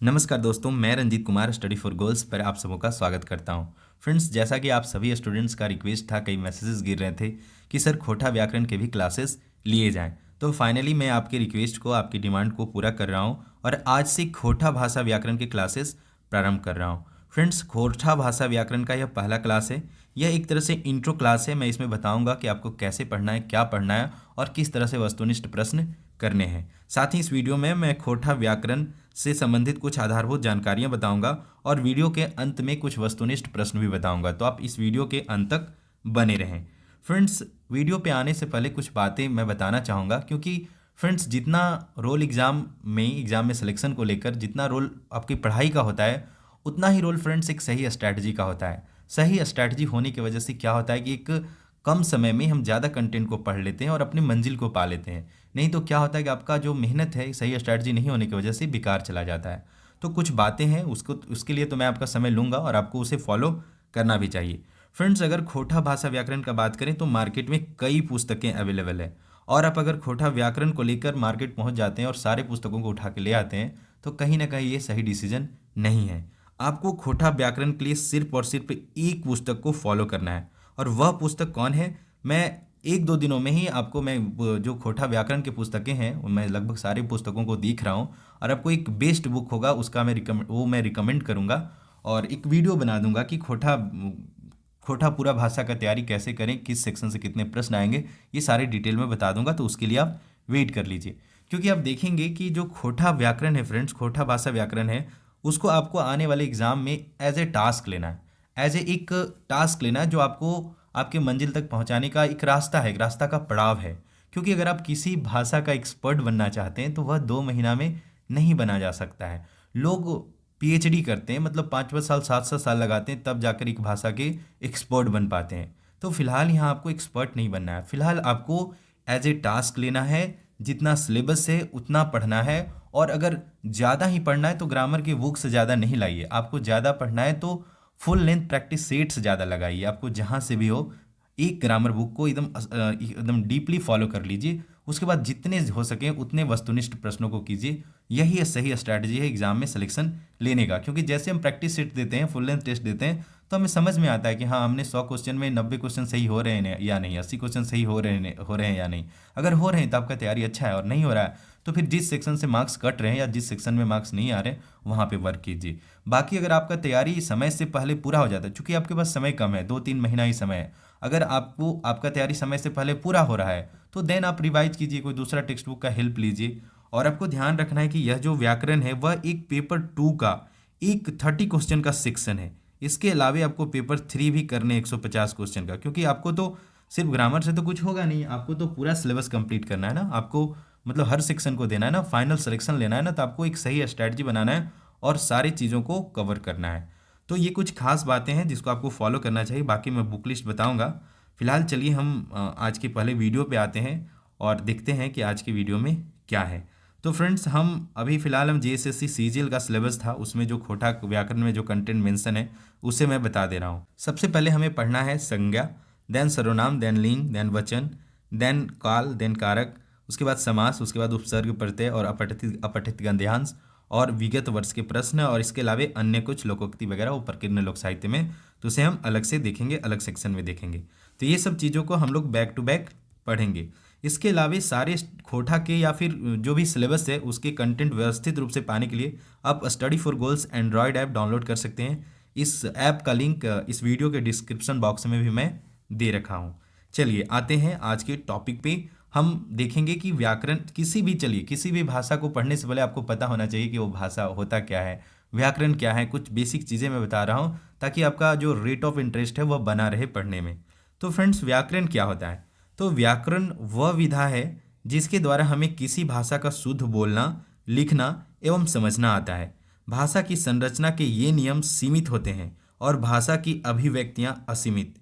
नमस्कार दोस्तों, मैं Ranjit Kumar study for goals पर आप सबों का स्वागत करता हूं। फ्रेंड्स, जैसा कि आप सभी स्टूडेंट्स का रिक्वेस्ट था, कई मैसेजेस गिर रहे थे कि सर खोटा व्याकरण के भी क्लासेस लिए जाएं। तो फाइनली मैं आपके रिक्वेस्ट को, आपकी डिमांड को पूरा कर रहा हूं और आज से खोटा भाषा व्याकरण के क्लासेस प्रारंभ कर रहा हूं। फ्रेंड्स, खोटा भाषा व्याकरण का यह पहला क्लास है। यह एक तरह से इंट्रो क्लास है। मैं इसमें बताऊंगा कि आपको कैसे पढ़ना है, क्या पढ़ना है और किस तरह से वस्तुनिष्ठ प्रश्न करने हैं। साथ ही इस वीडियो में मैं खोटा व्याकरण से संबंधित कुछ आधारभूत जानकारियां बताऊंगा और वीडियो के अंत में कुछ वस्तुनिष्ठ प्रश्न भी बताऊंगा, तो आप इस वीडियो के अंत तक बने रहें। फ्रेंड्स, वीडियो पे आने से पहले कुछ बातें मैं बताना चाहूँगा, क्योंकि फ्रेंड्स जितना रोल एग्ज़ाम में सिलेक्शन को लेकर जितना रोल आपकी पढ़ाई का होता है, उतना ही रोल फ्रेंड्स एक सही स्ट्रैटेजी का होता है। सही स्ट्रैटेजी होने की वजह से क्या होता है कि एक कम समय में हम ज़्यादा कंटेंट को पढ़ लेते हैं और अपनी मंजिल को पा लेते हैं। नहीं तो क्या होता है कि आपका जो मेहनत है सही स्ट्रैटेजी नहीं होने की वजह से बेकार चला जाता है। तो कुछ बातें हैं, उसके लिए तो मैं आपका समय लूँगा और आपको उसे फॉलो करना भी चाहिए। फ्रेंड्स, अगर खोटा भाषा व्याकरण का बात करें तो मार्केट में कई पुस्तकें अवेलेबल है और आप अगर खोटा व्याकरण को लेकर मार्केट पहुंच जाते हैं और सारे पुस्तकों को उठा के ले आते हैं तो कहीं ना कहीं ये सही डिसीजन नहीं है। आपको खोटा व्याकरण के लिए सिर्फ और सिर्फ एक पुस्तक को फॉलो करना है। और वह पुस्तक कौन है, मैं एक दो दिनों में ही आपको जो खोटा व्याकरण की पुस्तकें हैं मैं लगभग सारी पुस्तकों को देख रहा हूँ और आपको एक बेस्ट बुक होगा उसका मैं रिकमेंड करूँगा और एक वीडियो बना दूंगा कि खोटा खोटा पूरा भाषा का तैयारी कैसे करें, किस सेक्शन से कितने प्रश्न आएंगे, ये सारे डिटेल में बता दूंगा। तो उसके लिए आप वेट कर लीजिए, क्योंकि आप देखेंगे कि जो खोटा व्याकरण है फ्रेंड्स, खोटा भाषा व्याकरण है, उसको आपको आने वाले एग्जाम में एज ए टास्क लेना है। एज ए एक टास्क लेना है जो आपको आपके मंजिल तक पहुंचाने का एक रास्ता है, एक रास्ता का पड़ाव है। क्योंकि अगर आप किसी भाषा का एक्सपर्ट बनना चाहते हैं तो वह 2 महीना में नहीं बना जा सकता है। लोग पीएचडी करते हैं, मतलब 5-5 साल 7-7 साल लगाते हैं, तब जाकर एक भाषा के एक्सपर्ट बन पाते हैं। तो फिलहाल यहाँ आपको एक्सपर्ट नहीं बनना है, फिलहाल आपको एज ए टास्क लेना है। जितना सिलेबस है उतना पढ़ना है और अगर ज़्यादा ही पढ़ना है तो ग्रामर की बुक से ज़्यादा नहीं लाइए। आपको ज़्यादा पढ़ना है तो फुल लेंथ प्रैक्टिस सेट से ज़्यादा लगाइए। आपको जहाँ से भी हो एक ग्रामर बुक को एकदम डीपली फॉलो कर लीजिए। उसके बाद जितने हो सके उतने वस्तुनिष्ठ प्रश्नों को कीजिए। यही सही स्ट्रैटेजी है एग्जाम में सिलेक्शन लेने का, क्योंकि जैसे हम प्रैक्टिस सेट देते हैं, फुल लेंथ टेस्ट देते हैं, तो हमें समझ में आता है कि हाँ, हमने 100 क्वेश्चन में 90 क्वेश्चन सही हो रहे हैं या नहीं, 80 क्वेश्चन सही हो रहे हैं या नहीं। अगर हो रहे हैं तो आपका तैयारी अच्छा है, और नहीं हो रहा है तो फिर जिस सेक्शन से मार्क्स कट रहे हैं या जिस सेक्शन में मार्क्स नहीं आ रहे वहाँ पे वर्क कीजिए। बाकी अगर आपका तैयारी समय से पहले पूरा हो जाता है, चूंकि आपके पास समय कम है, 2-3 महीना ही समय है, अगर आपका तैयारी समय से पहले पूरा हो रहा है तो देन आप रिवाइज कीजिए, कोई दूसरा टेक्स्ट बुक का हेल्प लीजिए। और आपको ध्यान रखना है कि यह जो व्याकरण है वह एक पेपर 2 का एक 30 क्वेश्चन का सेक्शन है। इसके अलावा आपको पेपर 3 भी करने 150 क्वेश्चन का, क्योंकि आपको तो सिर्फ ग्रामर से तो कुछ होगा नहीं, आपको तो पूरा सिलेबस कंप्लीट करना है ना। आपको मतलब हर सेक्शन को देना है ना, फाइनल सिलेक्शन लेना है ना, तो आपको एक सही स्ट्रैटेजी बनाना है और सारी चीज़ों को कवर करना है। तो ये कुछ खास बातें हैं जिसको आपको फॉलो करना चाहिए। बाकी मैं बुक लिस्ट बताऊँगा। फिलहाल चलिए हम आज के पहले वीडियो पे आते हैं और देखते हैं कि आज की वीडियो में क्या है। तो फ्रेंड्स, हम जेएसएससी सीजीएल का सिलेबस था, उसमें जो खोटा व्याकरण में जो कंटेंट मेंशन है उसे मैं बता दे रहा हूँ। सबसे पहले हमें पढ़ना है संज्ञा, देन सर्वनाम, देन लिंग, देन वचन, देन काल, देन कारक, उसके बाद समास, उसके बाद उपसर्ग प्रत्यय और अपठित गद्यांश और विगत वर्ष के प्रश्न, और इसके अलावा अन्य कुछ लोकोक्ति वगैरह ऊपर के लोक साहित्य में, तो उसे हम अलग से देखेंगे, अलग सेक्शन में देखेंगे। तो ये सब चीज़ों को हम लोग बैक टू बैक पढ़ेंगे। इसके अलावा सारे खोटा के या फिर जो भी सिलेबस है उसके कंटेंट व्यवस्थित रूप से पाने के लिए आप study for goals Android app download कर सकते हैं। इस ऐप का लिंक इस वीडियो के डिस्क्रिप्शन बॉक्स में भी मैं दे रखा हूँ। चलिए आते हैं आज के टॉपिक पे। हम देखेंगे कि व्याकरण किसी भी भाषा को पढ़ने से पहले आपको पता होना चाहिए कि वो भाषा होता क्या है, व्याकरण क्या है। कुछ बेसिक चीज़ें मैं बता रहा हूँ ताकि आपका जो रेट ऑफ इंटरेस्ट है वह बना रहे पढ़ने में। तो फ्रेंड्स, व्याकरण क्या होता है? तो व्याकरण वह विधा है जिसके द्वारा हमें किसी भाषा का शुद्ध बोलना, लिखना एवं समझना आता है। भाषा की संरचना के ये नियम सीमित होते हैं और भाषा की अभिव्यक्तियाँ असीमित।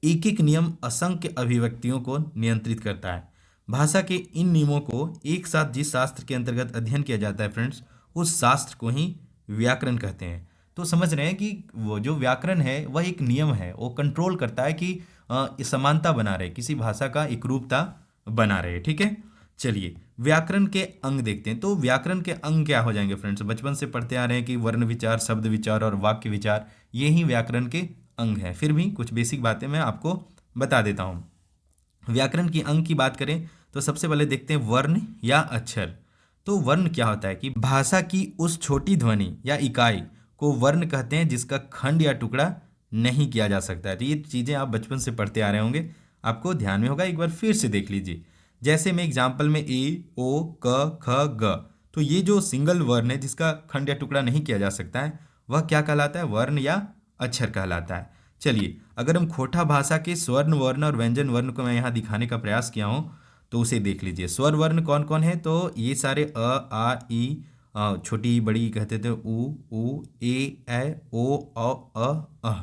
एक एक नियम असंख्य अभिव्यक्तियों को नियंत्रित करता है। भाषा के इन नियमों को एक साथ जिस शास्त्र के अंतर्गत अध्ययन किया जाता है फ्रेंड्स, उस शास्त्र को ही व्याकरण कहते हैं। तो समझ रहे हैं कि वो जो व्याकरण है वह एक नियम है, वो कंट्रोल करता है कि समानता बना रहे, किसी भाषा का एकरूपता बना रहे। ठीक है, चलिए व्याकरण के अंग देखते हैं। तो व्याकरण के अंग क्या हो जाएंगे फ्रेंड्स? बचपन से पढ़ते आ रहे हैं कि वर्ण विचार, शब्द विचार और वाक्य विचार, ये ही व्याकरण के अंग हैं। फिर भी कुछ बेसिक बातें मैं आपको बता देता हूँ। व्याकरण की अंग की बात करें तो सबसे पहले देखते हैं वर्ण या अक्षर। तो वर्ण क्या होता है कि भाषा की उस छोटी ध्वनि या इकाई को वर्ण कहते हैं जिसका खंड या टुकड़ा नहीं किया जा सकता है। तो ये चीज़ें आप बचपन से पढ़ते आ रहे होंगे, आपको ध्यान में होगा, एक बार फिर से देख लीजिए। जैसे मैं एग्जाम्पल में ए, ओ, क, ख, ग, तो ये जो सिंगल वर्ण है जिसका खंड या टुकड़ा नहीं किया जा सकता है, वह क्या कहलाता है? वर्ण या अक्षर कहलाता है। चलिए, अगर हम खोटा भाषा के स्वर्ण वर्ण और व्यंजन वर्ण को मैं यहाँ दिखाने का प्रयास किया हूँ तो उसे देख लीजिए। स्वर वर्ण कौन कौन है? तो ये सारे आ ई, छोटी बड़ी कहते थे, उ ए ओ अ।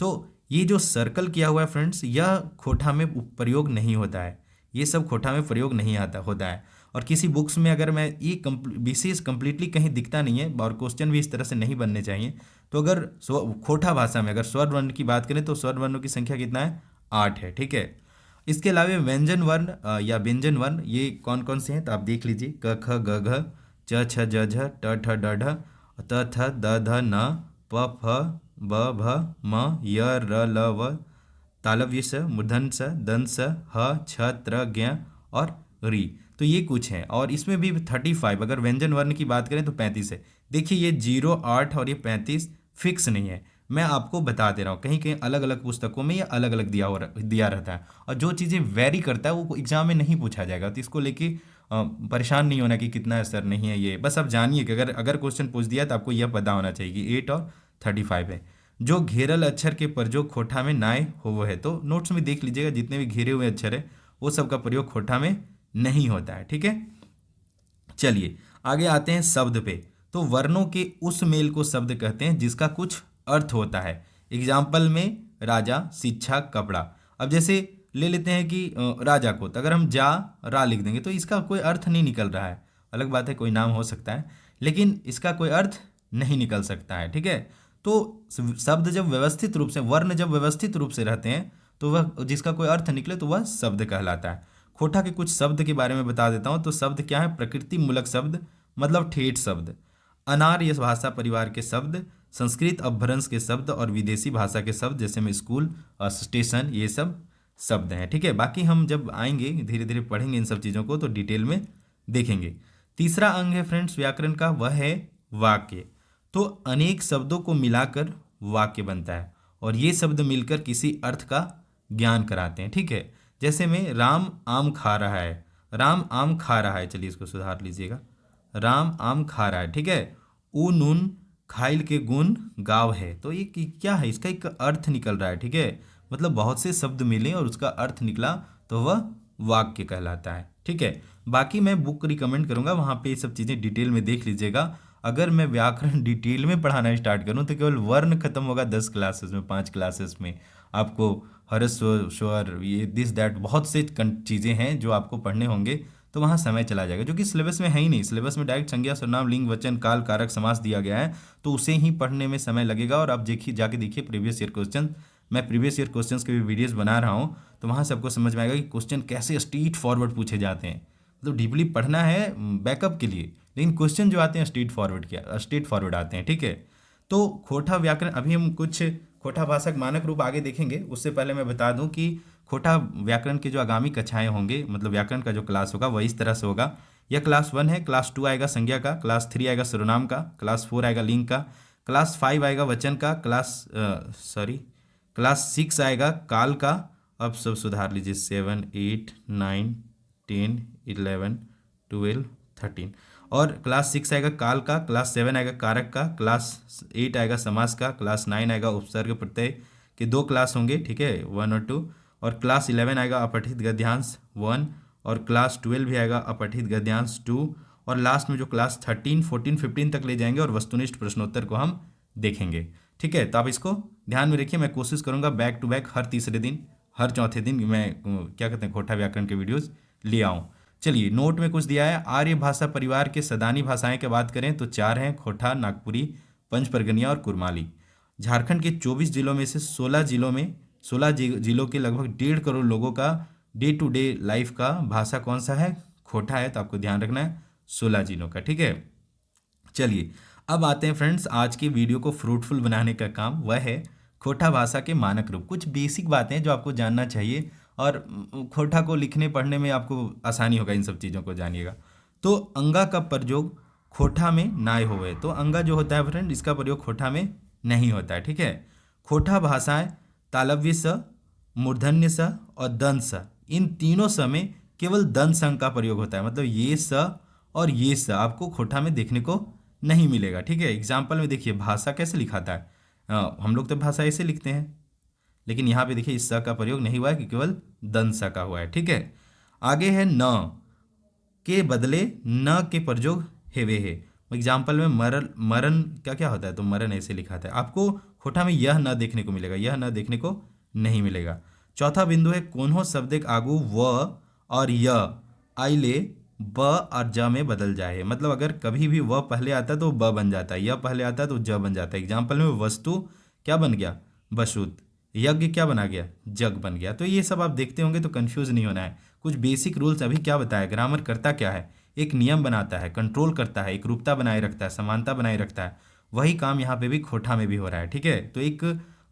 तो ये जो सर्कल किया हुआ है फ्रेंड्स, यह खोटा में प्रयोग नहीं होता है, ये सब खोटा में प्रयोग नहीं आता होता है। और किसी बुक्स में अगर मैं ये विशेष कंप्लीटली कहीं दिखता नहीं है और क्वेश्चन भी इस तरह से नहीं बनने चाहिए। तो अगर खोटा भाषा में अगर स्वर वर्ण की बात करें तो स्वर वर्णों की संख्या कितना है? 8 है, ठीक है। इसके अलावा व्यंजन वर्ण या व्यंजन वर्ण ये कौन कौन से हैं तो आप देख लीजिए। क ख ग घ, च छ ज झ, ट ठ ड ढ, त थ द ध न, प फ ब भ म, य र ल व, तालव्य स, मूर्धन्य स, दंत स, ह छ त्र ज्ञ और री। तो ये कुछ हैं और इसमें भी 35, अगर व्यंजन वर्ण की बात करें तो 35 है। देखिए ये 0, 8 और ये 35 फिक्स नहीं है, मैं आपको बता दे रहा हूँ। कहीं कहीं अलग अलग पुस्तकों में ये अलग अलग दिया रहता है और जो चीज़ें वेरी करता है वो एग्जाम में नहीं पूछा जाएगा। तो इसको लेके परेशान नहीं होना कि कितना असर नहीं है। ये बस आप जानिए कि अगर अगर क्वेश्चन पूछ दिया तो आपको यह पता होना चाहिए कि 8 और 35 है। जो घेरल अक्षर के प्रयोग खोटा में नाय हो वो है। तो नोट्स में देख लीजिएगा, जितने भी घेरे हुए अक्षर है वो सब का प्रयोग खोटा में नहीं होता है, ठीक है। चलिए आगे आते हैं शब्द पे। तो वर्णों के उस मेल को शब्द कहते हैं जिसका कुछ अर्थ होता है। एग्जाम्पल में राजा, शिक्षा, कपड़ा। अब जैसे ले लेते हैं कि राजा को, तो अगर हम जा रा लिख देंगे तो इसका कोई अर्थ नहीं निकल रहा है। अलग बात है कोई नाम हो सकता है, लेकिन इसका कोई अर्थ नहीं निकल सकता है, ठीक है। तो शब्द जब व्यवस्थित रूप से, वर्ण जब व्यवस्थित रूप से रहते हैं तो वह जिसका कोई अर्थ निकले तो वह शब्द कहलाता है। खोटा के कुछ शब्द के बारे में बता देता हूँ। तो शब्द क्या है? प्रकृति मूलक शब्द, मतलब ठेठ शब्द, अनार्य भाषा परिवार के शब्द, संस्कृत अपभ्रंश के शब्द और विदेशी भाषा के शब्द जैसे में स्कूल और स्टेशन, ये सब शब्द हैं, ठीक है। बाकी हम जब आएंगे धीरे धीरे पढ़ेंगे इन सब चीज़ों को तो डिटेल में देखेंगे। तीसरा अंग है फ्रेंड्स व्याकरण का, वह है वाक्य। तो अनेक शब्दों को मिलाकर वाक्य बनता है और ये शब्द मिलकर किसी अर्थ का ज्ञान कराते हैं, ठीक है। जैसे में राम आम खा रहा है, राम आम खा रहा है, चलिए इसको सुधार लीजिएगा, राम आम खा रहा है, ठीक है। ऊ नून खाइल के गुण गाव है। तो ये क्या है? इसका एक अर्थ निकल रहा है, ठीक है। मतलब बहुत से शब्द मिले और उसका अर्थ निकला तो वह वाक्य कहलाता है, ठीक है। बाकी मैं बुक रिकमेंड करूंगा, वहाँ पे ये सब चीज़ें डिटेल में देख लीजिएगा। अगर मैं व्याकरण डिटेल में पढ़ाना स्टार्ट करूँ तो केवल वर्ण खत्म होगा 10 क्लासेस में, 5 क्लासेस में। आपको हर्ष स्वर ये दिस दैट बहुत से चीज़ें हैं जो आपको पढ़ने होंगे, तो वहाँ समय चला जाएगा, जो कि सिलेबस में है ही नहीं। सिलेबस में डायरेक्ट संज्ञा, सर्वनाम, लिंग, वचन, काल, कारक, समास दिया गया है, तो उसे ही पढ़ने में समय लगेगा। और आप देखिए, जाके देखिए प्रीवियस ईयर क्वेश्चन, मैं प्रीवियस ईयर क्वेश्चंस के भी वीडियोस बना रहा हूँ, तो वहाँ सबको समझ में आएगा कि क्वेश्चन कैसे स्ट्रेट फॉरवर्ड पूछे जाते हैं। मतलब डीपली पढ़ना है बैकअप के लिए, लेकिन क्वेश्चन जो आते हैं स्ट्रेट फॉरवर्ड आते हैं, ठीक है। तो खोटा व्याकरण, अभी हम कुछ खोटा भाषा का मानक रूप आगे देखेंगे। उससे पहले मैं बता दूं कि खोटा व्याकरण के जो आगामी कक्षाएं होंगे, मतलब व्याकरण का जो क्लास होगा वह इस तरह से होगा। यह क्लास 1 है, क्लास 2 आएगा संज्ञा का, क्लास 3 आएगा सर्वनाम का, क्लास 4 आएगा लिंग का, क्लास 5 आएगा वचन का, क्लास 6 आएगा काल का। अब सब सुधार लीजिए, 7, 8, 9, 10, 11, 12, 13। और क्लास 6 आएगा काल का, क्लास 7 आएगा कारक का, क्लास 8 आएगा समास का, क्लास 9 आएगा उपसर्ग प्रत्यय के 2 क्लास होंगे, ठीक है, 1 और 2। और क्लास 11 आएगा अपठित गद्यांश 1, और क्लास 12 भी आएगा अपठित गद्यांश 2। और लास्ट में जो क्लास 13, 14, 15 तक ले जाएंगे और वस्तुनिष्ठ प्रश्नोत्तर को हम देखेंगे, ठीक है। तो आप इसको ध्यान में रखिए। मैं कोशिश करूंगा बैक टू बैक हर तीसरे दिन, हर चौथे दिन मैं क्या कहते हैं खोटा व्याकरण के वीडियोस ले आऊँ। चलिए, नोट में कुछ दिया है। आर्य भाषा परिवार के सदानी भाषाएं की बात करें तो 4 हैं, खोटा, नागपुरी, पंच परगनिया और कुरमाली। झारखंड के 24 जिलों में से 16 जिलों के लगभग 1.5 करोड़ लोगों का डे टू डे लाइफ का भाषा कौन सा है? खोटा है तो आपको ध्यान रखना है 16 जिलों का। ठीक है, चलिए अब आते हैं फ्रेंड्स, आज की वीडियो को फ्रूटफुल बनाने का काम वह है खोटा भाषा के मानक रूप। कुछ बेसिक बातें जो आपको जानना चाहिए और खोटा को लिखने पढ़ने में आपको आसानी होगा, इन सब चीज़ों को जानिएगा। तो अंगा का प्रयोग खोटा में नाय होवे, तो अंगा जो होता है फ्रेंड इसका प्रयोग खोटा में नहीं होता है। ठीक है, खोटा भाषाएं तालव्य स, मूर्धन्य स और दंत स, इन तीनों स में केवल दंत स का प्रयोग होता है। मतलब ये स और ये स आपको खोटा में देखने को नहीं मिलेगा। ठीक है, एग्जाम्पल में देखिए भाषा कैसे लिखाता है, हम लोग तो भाषा ऐसे लिखते हैं, लेकिन यहाँ पे देखिए इस स का प्रयोग नहीं हुआ है कि केवल दंत स का हुआ है। ठीक है, आगे है न के बदले न के प्रयोग हेवे है। एग्जाम्पल में मरण, मरण क्या क्या होता है, तो मरण ऐसे लिखा था, आपको खोटा में यह न देखने को मिलेगा, यह न देखने को नहीं मिलेगा। चौथा बिंदु है कोन्हो शब्द एक आगू व और य आइले ब और ज में बदल जाए। मतलब अगर कभी भी व पहले आता है तो ब बन जाता है, य पहले आता है तो ज बन जाता है। एग्जाम्पल में वस्तु क्या बन गया, वसुत, यज्ञ क्या बना गया, जग बन गया। तो ये सब आप देखते होंगे तो कंफ्यूज नहीं होना है। कुछ बेसिक रूल्स अभी क्या बताया, ग्रामर करता क्या है, एक नियम बनाता है, कंट्रोल करता है, एक रूपता बनाए रखता है, समानता बनाए रखता है। वही काम यहाँ पे भी खोटा में भी हो रहा है। ठीक है, तो एक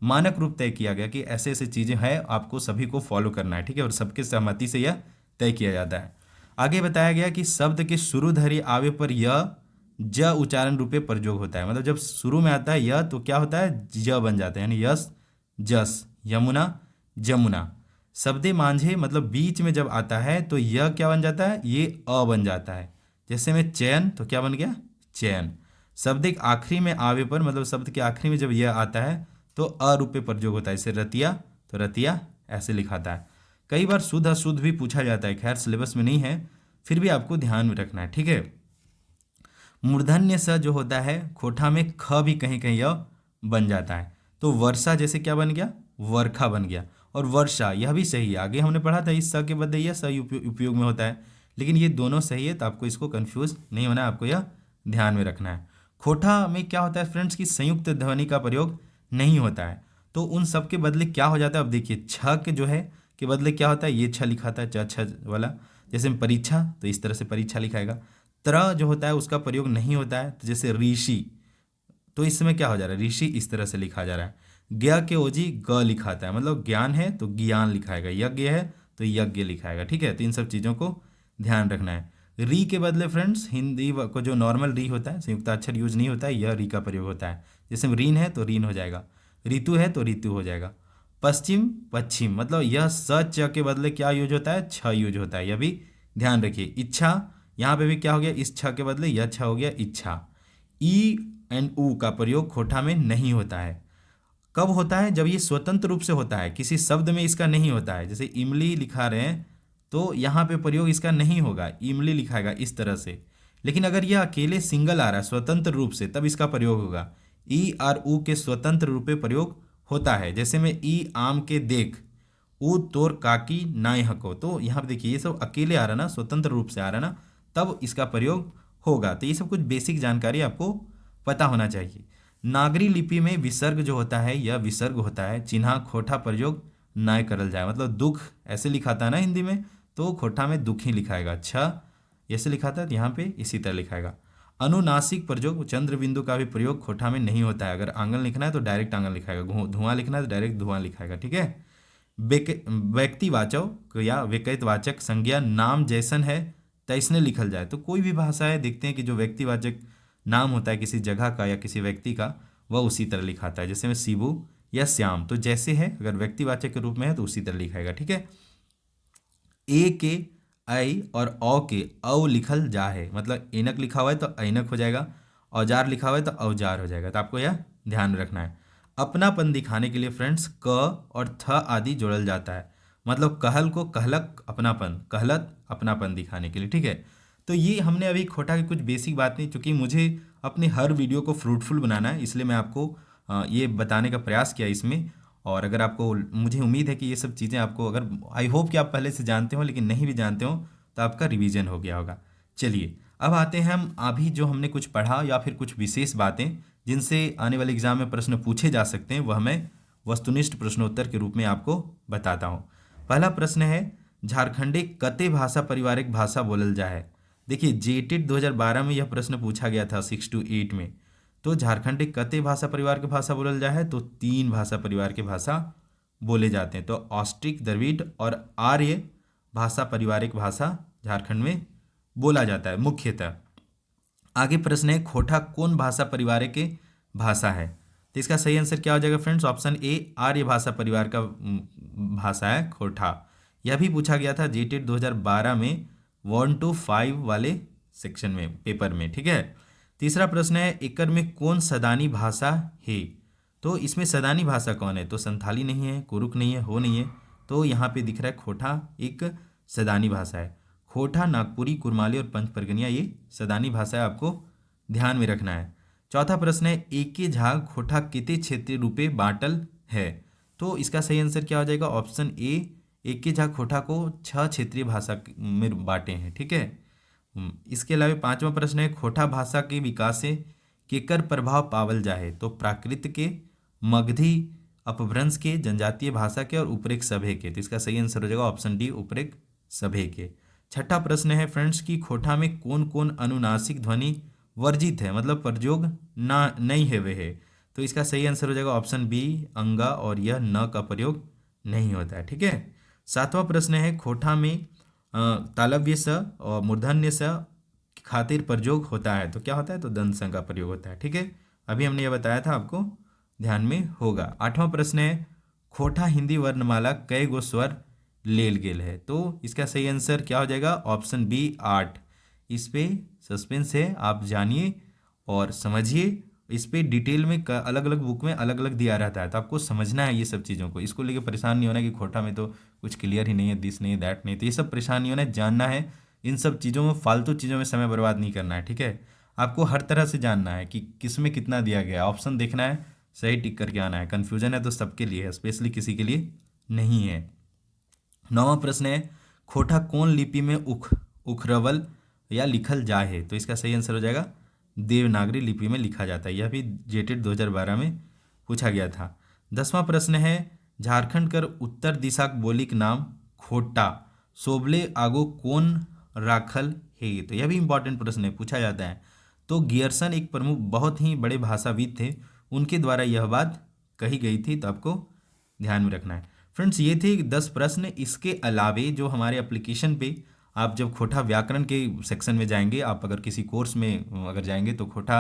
मानक रूप तय किया गया कि ऐसे ऐसे चीज़ें हैं, आपको सभी को फॉलो करना है। ठीक है, और सबके सहमति से यह तय किया जाता है। आगे बताया गया कि शब्द के शुरू धरी आवे पर यह ज उच्चारण रूपे प्रयोग होता है। मतलब जब शुरू में आता है यह तो क्या होता है, ज बन जाता है, यानी यस जस, यमुना जमुना। शब्दे मांझे मतलब बीच में जब आता है तो यह क्या बन जाता है, ये अ बन जाता है। जैसे में चैन तो क्या बन गया, चैन। शब्द एक आखिरी में आवे पर मतलब शब्द के आखिरी में जब यह आता है तो अ रूपे प्रयोग होता है। जैसे रतिया तो रतिया ऐसे लिखाता है। कई बार शुद्ध अशुद्ध भी पूछा जाता है, खैर सिलेबस में नहीं है, फिर भी आपको ध्यान में रखना है। ठीक है, मूर्धन्य स जो होता है खोटा में ख भी कहीं कहीं यह बन जाता है। तो वर्षा जैसे क्या बन गया, वर्खा बन गया। और वर्षा यह भी सही है, आगे हमने पढ़ा था इस स के बदले यह स उपयोग में होता है, लेकिन ये दोनों सही है तो आपको इसको कंफ्यूज नहीं होना है, आपको यह ध्यान में रखना है। खोटा में क्या होता है फ्रेंड्स की संयुक्त ध्वनि का प्रयोग नहीं होता है, तो उन सब के बदले क्या हो जाता है। अब देखिए छ के जो है के बदले क्या होता है, ये छ लिखाता है, च छ वाला। जैसे में परीक्षा तो इस तरह से परीक्षा लिखाएगा। त्र जो होता है उसका प्रयोग नहीं होता है, तो जैसे ऋषि तो इस समय क्या हो जा रहा है, ऋषि इस तरह से लिखा जा रहा है। ज्ञ के ओजी ग लिखाता है, मतलब ज्ञान है तो ज्ञान लिखाएगा, यज्ञ है तो यज्ञ लिखाएगा। ठीक है, तो इन सब चीज़ों को ध्यान रखना है। री के बदले फ्रेंड्स हिंदी को जो नॉर्मल री होता है, संयुक्ताक्षर यूज नहीं होता है, यह री का प्रयोग होता है। जैसे रीन है तो रीन हो जाएगा, ऋतु है तो ऋतु हो जाएगा। पश्चिम पश्चिम मतलब यह स च के बदले क्या यूज होता है, छ यूज होता है, यह भी ध्यान रखिए। इच्छा यहाँ पे भी क्या हो गया, इस छ के बदले यह छ हो गया, इच्छा। ई एंड ऊ का प्रयोग खोटा में नहीं होता है। कब होता है, जब ये स्वतंत्र रूप से होता है, किसी शब्द में इसका नहीं होता है। जैसे इमली लिखा रहे हैं तो यहाँ पे प्रयोग इसका नहीं होगा, इमली लिखाएगा इस तरह से। लेकिन अगर यह अकेले सिंगल आ रहा है स्वतंत्र रूप से तब इसका प्रयोग होगा। ई और ऊ के स्वतंत्र रूप में प्रयोग होता है। जैसे में ई आम के देख, ऊ तोर काकी नाय हको, तो यहाँ पे देखिए ये सब अकेले आ रहा ना, स्वतंत्र रूप से आ रहा ना, तब इसका प्रयोग होगा। तो ये सब कुछ बेसिक जानकारी आपको पता होना चाहिए। नागरी लिपि में विसर्ग जो होता है यह विसर्ग होता है, चिन्हा खोटा प्रयोग नाय करल जाए। मतलब दुख ऐसे लिखाता है ना हिंदी में, तो खोटा में दुख ही लिखाएगा। अच्छा ऐसे लिखाता है तो यहाँ पे इसी तरह लिखाएगा। अनुनासिक प्रयोग चंद्र बिंदु का भी प्रयोग खोटा में नहीं होता है। अगर आंगन लिखना है तो डायरेक्ट आंगन लिखाएगा, धुआं लिखना है तो डायरेक्ट धुआं लिखाएगा। ठीक है, व्यक्तिवाचक या व्यक्तिवाचक संज्ञा नाम जैसन है तैसने लिखल जाए। तो कोई भी भाषा है देखते हैं कि जो व्यक्तिवाचक नाम होता है किसी जगह का या किसी व्यक्ति का, वह उसी तरह लिखाता है। जैसे में शिबू या श्याम, तो जैसे है अगर व्यक्तिवाचक के रूप में है तो उसी तरह लिखाएगा। ठीक है, ए के ऐ और औ के औ लिखल जा है, मतलब ऐनक लिखा हुआ है तो ऐनक हो जाएगा, औजार लिखा हुआ है तो औजार हो जाएगा। तो आपको यह ध्यान रखना है। अपनापन दिखाने के लिए फ्रेंड्स क और थ आदि जोड़ल जाता है। मतलब कहल को कहलक अपनापन, कहलत अपनापन दिखाने के लिए। ठीक है, तो ये हमने अभी खोटा की कुछ बेसिक बातें, चूँकि मुझे अपने हर वीडियो को फ्रूटफुल बनाना है इसलिए मैं आपको ये बताने का प्रयास किया इसमें। और अगर आपको, मुझे उम्मीद है कि ये सब चीज़ें आपको, अगर आई होप कि आप पहले से जानते हो लेकिन नहीं भी जानते हो तो आपका रिवीजन हो गया होगा। चलिए अब आते हैं हम अभी जो हमने कुछ पढ़ा या फिर कुछ विशेष बातें जिनसे आने वाले एग्जाम में प्रश्न पूछे जा सकते हैं, वह मैं वस्तुनिष्ठ प्रश्नोत्तर के रूप में आपको बताता हूँ। पहला प्रश्न है झारखंडी कते भाषा पारिवारिक भाषा बोलल जा है। देखिए जेटेट 2012 में यह प्रश्न पूछा गया था 6 to 8 में। तो झारखंडी कते भाषा परिवार के भाषा बोलल जा है, तो 3 भाषा परिवार के भाषा बोले जाते हैं। तो ऑस्ट्रिक, द्रविड़ और आर्य भाषा पारिवारिक भाषा झारखंड में बोला जाता है मुख्यतः। आगे प्रश्न है, खोटा कौन भाषा परिवार के भाषा है? तो इसका सही आंसर क्या हो जाएगा फ्रेंड्स? ऑप्शन ए आर्य भाषा परिवार का भाषा है खोटा। यह भी पूछा गया था जेटेट 2012 में 1 to 5 वाले सेक्शन में, पेपर में, ठीक है। तीसरा प्रश्न है, एकर में कौन सदानी भाषा है? तो इसमें सदानी भाषा कौन है? तो संथाली नहीं है, कुरुक नहीं है, हो नहीं है, तो यहाँ पे दिख रहा है खोटा एक सदानी भाषा है। खोटा, नागपुरी, कुरमाली और पंच परगनिया ये सदानी भाषा है, आपको ध्यान में रखना है। चौथा प्रश्न है, एके झाग खोटा कितने क्षेत्रीय रूपे बांटल है? तो इसका सही आंसर क्या हो जाएगा? ऑप्शन ए एके झाग खोटा को 6 क्षेत्रीय भाषा में बांटे हैं, ठीक है। इसके अलावा पांचवा प्रश्न है, खोटा भाषा के विकास से केकर प्रभाव पावल जाए? तो प्राकृत के, मगधी अपभ्रंश के, जनजातीय भाषा के और उपरेक सभे के। तो इसका सही आंसर हो जाएगा ऑप्शन डी उपरेक सभे के। छठा प्रश्न है फ्रेंड्स की खोटा में कौन कौन अनुनासिक ध्वनि वर्जित है, मतलब प्रयोग ना नहीं है वे है? तो इसका सही आंसर हो जाएगा ऑप्शन बी अंगा, और यह न का प्रयोग नहीं होता है, ठीक है। सातवां प्रश्न है, खोटा में तालव्य स और मूर्धन्य स खातिर प्रयोग होता है, तो क्या होता है? तो दंत स का प्रयोग होता है, ठीक है। अभी हमने यह बताया था, आपको ध्यान में होगा। आठवां प्रश्न है, खोटा हिंदी वर्णमाला कई गो स्वर लेल गेल है? तो इसका सही आंसर क्या हो जाएगा? Option B 8। इस पे सस्पेंस है, आप जानिए और समझिए। इस पे डिटेल में अलग अलग बुक में अलग अलग दिया रहता है, तो आपको समझना है ये सब चीज़ों को। इसको लेके परेशान नहीं होना कि खोटा में तो कुछ क्लियर ही नहीं है, दिस नहीं है, दैट नहीं, तो ये सब परेशान नहीं होना है, जानना है। इन सब चीज़ों में, फालतू चीज़ों में समय बर्बाद नहीं करना है, ठीक है। आपको हर तरह से जानना है कि किस में कितना दिया गया है, ऑप्शन देखना है, सही टिक करके आना है। कन्फ्यूजन है तो सबके लिए है, स्पेशली किसी के लिए नहीं है। नौवां प्रश्न है, खोटा कौन लिपि में उखरवल या लिखल जाए है? तो इसका सही आंसर हो जाएगा देवनागरी लिपि में लिखा जाता है। यह भी जेटेट 2012 में पूछा गया था। 10वां प्रश्न है, झारखंड कर उत्तर दिशा बोलिक नाम खोटा सोबले आगो कौन राखल है? तो यह भी इंपॉर्टेंट प्रश्न है, पूछा जाता है। तो गियर्सन एक प्रमुख बहुत ही बड़े भाषाविद थे, उनके द्वारा यह बात कही गई थी, तो आपको ध्यान में रखना है। फ्रेंड्स ये थे 10 प्रश्न। इसके अलावे जो हमारे एप्लीकेशन पे आप जब खोटा व्याकरण के सेक्शन में जाएंगे, आप अगर किसी कोर्स में अगर जाएंगे तो खोटा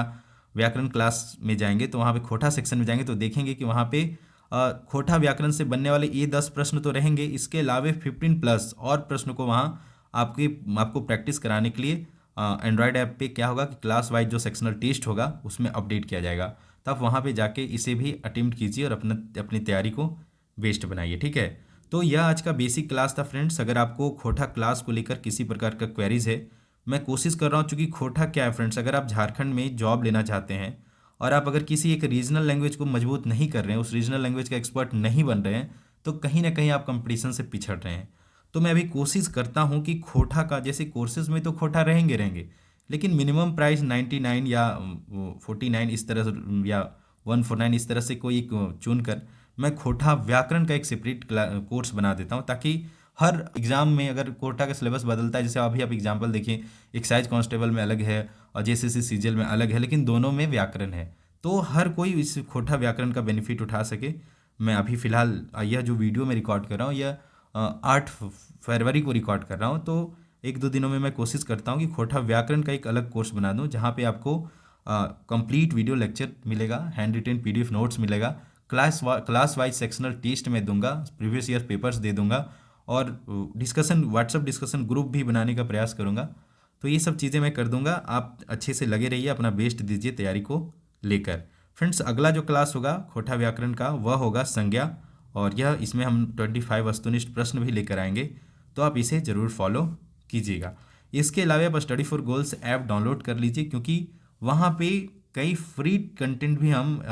व्याकरण क्लास में जाएंगे, तो वहाँ पे खोटा सेक्शन में जाएंगे तो देखेंगे कि वहाँ पे खोटा व्याकरण से बनने वाले ये 10 प्रश्न तो रहेंगे, इसके अलावे 15+ और प्रश्न को वहाँ आपको प्रैक्टिस कराने के लिए एंड्रॉयड ऐप पे क्या होगा कि क्लास वाइज जो सेक्शनल टेस्ट होगा उसमें अपडेट किया जाएगा। तो आप वहाँ पे जाके इसे भी अटेम्प्ट कीजिए और अपनी तैयारी को बेस्ट बनाइए, ठीक है। तो यह आज का बेसिक क्लास था फ्रेंड्स। अगर आपको खोटा क्लास को लेकर किसी प्रकार का क्वेरीज है, मैं कोशिश कर रहा हूँ, चूँकि खोटा क्या है फ्रेंड्स, अगर आप झारखंड में जॉब लेना चाहते हैं और आप अगर किसी एक रीजनल लैंग्वेज को मजबूत नहीं कर रहे हैं, उस रीजनल लैंग्वेज का एक्सपर्ट नहीं बन रहे हैं, तो कहीं ना कहीं आप कंपटीशन से पिछड़ रहे हैं। तो मैं अभी कोशिश करता हूँ कि खोटा का, जैसे कोर्सेज में तो खोटा रहेंगे, लेकिन मिनिमम प्राइस 99 या 49 इस तरह से, या 149 इस तरह से कोई एक चुन कर मैं खोटा व्याकरण का एक सेपरेट कोर्स बना देता हूँ, ताकि हर एग्जाम में अगर कोटा का सिलेबस बदलता है, जैसे अभी आप एग्जाम्पल देखिए, एक्साइज कांस्टेबल में अलग है और जेसीसी सीजीएल में अलग है, लेकिन दोनों में व्याकरण है, तो हर कोई इस खोटा व्याकरण का बेनिफिट उठा सके। मैं अभी फ़िलहाल यह जो वीडियो मैं रिकॉर्ड कर रहा हूँ, यह 8 फरवरी को रिकॉर्ड कर रहा हूँ, तो 1-2 दिनों में मैं कोशिश करता हूँ कि खोटा व्याकरण का एक अलग कोर्स बना दूँ, जहाँ पे आपको कंप्लीट वीडियो लेक्चर मिलेगा, हैंड रिटेन PDF नोट्स मिलेगा, क्लास वाइज सेक्शनल टेस्ट में दूंगा, प्रीवियस ईयर पेपर्स दे दूंगा, और डिस्कशन, व्हाट्सअप डिस्कशन ग्रुप भी बनाने का प्रयास करूंगा। तो ये सब चीज़ें मैं कर दूंगा। आप अच्छे से लगे रहिए, अपना बेस्ट दीजिए तैयारी को लेकर। फ्रेंड्स अगला जो क्लास होगा खोटा व्याकरण का, वह होगा संज्ञा, और यह इसमें हम 25 वस्तुनिष्ठ प्रश्न भी लेकर आएंगे, तो आप इसे ज़रूर फॉलो कीजिएगा। इसके अलावा आप study for goals app download कर लीजिए, क्योंकि वहाँ पे कई फ्री कंटेंट भी हम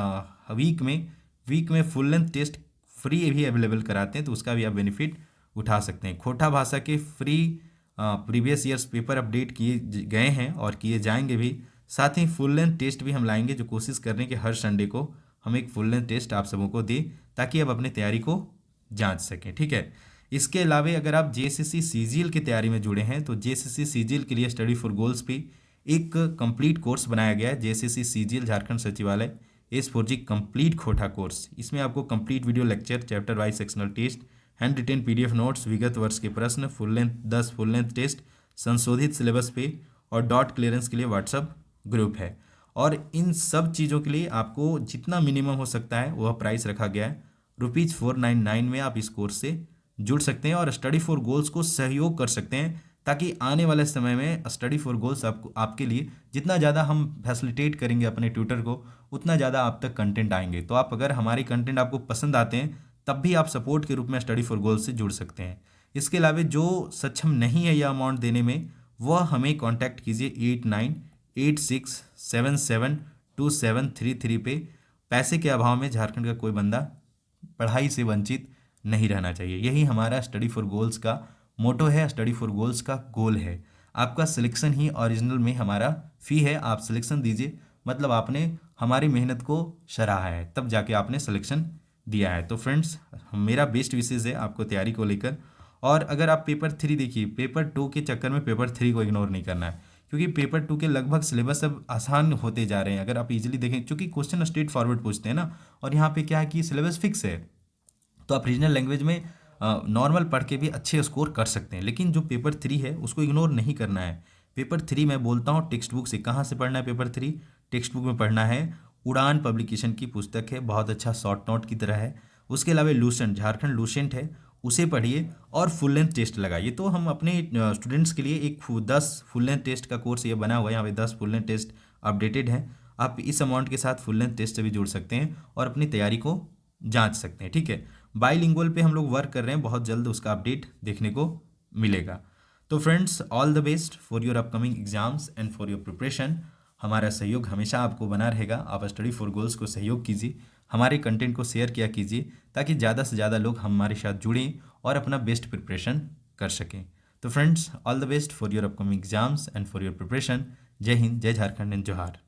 वीक में फुल लेंथ टेस्ट फ्री भी अवेलेबल कराते हैं, तो उसका भी आप बेनिफिट उठा सकते हैं। खोटा भाषा के free previous years paper update किए गए हैं और किए जाएंगे भी, साथ ही फुल लेंथ टेस्ट भी हम लाएंगे, जो कोशिश कर रहे हैं कि हर संडे को हम एक फुल लेंथ टेस्ट आप सबों को दें, ताकि आप अपनी तैयारी को जांच सकें, ठीक है। इसके अलावा अगर आप जेएसएससी सीजीएल की तैयारी में जुड़े हैं तो जेएसएससी सीजीएल के लिए स्टडी फॉर गोल्स पे एक कंप्लीट कोर्स बनाया गया है, जेएसएससी सीजीएल झारखंड सचिवालय S4G कंप्लीट खोटा कोर्स। इसमें आपको complete video lecture, chapter wise sectional test, hand written PDF notes, विगत वर्ष के प्रश्न, full length 10 full length test, संशोधित सिलेबस पे और डॉट क्लियरेंस के लिए व्हाट्सअप ग्रुप है। और इन सब चीज़ों के लिए आपको जितना मिनिमम हो सकता है वह प्राइस रखा गया है। ₹499 में आप इस कोर्स से जुड़ सकते हैं और स्टडी फॉर गोल्स को सहयोग कर सकते हैं, ताकि आने वाले समय में स्टडी फॉर गोल्स आपके लिए जितना ज़्यादा हम फैसिलिटेट करेंगे अपने ट्यूटर को, उतना ज़्यादा आप तक कंटेंट आएंगे। तो आप अगर हमारे कंटेंट आपको पसंद आते हैं तब भी आप सपोर्ट के रूप में स्टडी फॉर गोल्स से जुड़ सकते हैं। इसके अलावा जो सक्षम नहीं है यह अमाउंट देने में, वह हमें कॉन्टैक्ट कीजिए 8986772733 पे। पैसे के अभाव में झारखंड का कोई बंदा पढ़ाई से वंचित नहीं रहना चाहिए, यही हमारा स्टडी फॉर गोल्स का मोटो है, स्टडी फॉर गोल्स का गोल है। आपका सिलेक्शन ही ओरिजिनल में हमारा फ़ी है। आप सिलेक्शन दीजिए, मतलब आपने हमारी मेहनत को सराहा है, तब जाके आपने सिलेक्शन दिया है। तो फ्रेंड्स, मेरा बेस्ट विशेष है आपको तैयारी को लेकर। और अगर आप पेपर 3 देखिए, पेपर 2 के चक्कर में पेपर 3 को इग्नोर नहीं करना है, क्योंकि पेपर 2 के लगभग सिलेबस अब आसान होते जा रहे हैं। अगर आप इजीली देखें, क्योंकि क्वेश्चन स्ट्रेट फॉरवर्ड पूछते हैं ना, और यहाँ पे क्या है कि सिलेबस फिक्स है, तो आप रीजनल लैंग्वेज में नॉर्मल पढ़ के भी अच्छे स्कोर कर सकते हैं। लेकिन जो पेपर 3 है उसको इग्नोर नहीं करना है। पेपर 3 मैं बोलता हूँ टेक्स्ट बुक से। कहाँ से पढ़ना है पेपर 3? टेक्स्ट बुक में पढ़ना है। उड़ान पब्लिकेशन की पुस्तक है, बहुत अच्छा शॉर्ट नोट की तरह है। उसके अलावा लूसेंट, झारखंड लूसेंट है, उसे पढ़िए और फुल लेंथ टेस्ट लगाइए। तो हम अपने स्टूडेंट्स के लिए एक 10 फुल लेंथ टेस्ट का कोर्स ये बना हुआ है, यहाँ पे 10 फुल लेंथ टेस्ट अपडेटेड है। आप इस अमाउंट के साथ फुल लेंथ टेस्ट से भी जुड़ सकते हैं और अपनी तैयारी को जांच सकते हैं, ठीक है। बाईलिंगुअल पे हम लोग वर्क कर रहे हैं, बहुत जल्द उसका अपडेट देखने को मिलेगा। तो friends, all the best for your upcoming exams and for your preparation. हमारा सहयोग हमेशा आपको बना रहेगा। आप स्टडी फॉर गोल्स को सहयोग कीजिए, हमारे कंटेंट को शेयर किया कीजिए, ताकि ज़्यादा से ज़्यादा लोग हमारे साथ जुड़ें और अपना बेस्ट प्रिपरेशन कर सकें। तो friends, all the best for your upcoming exams and for your preparation. जय हिंद, जय झारखंड एंड जोहार।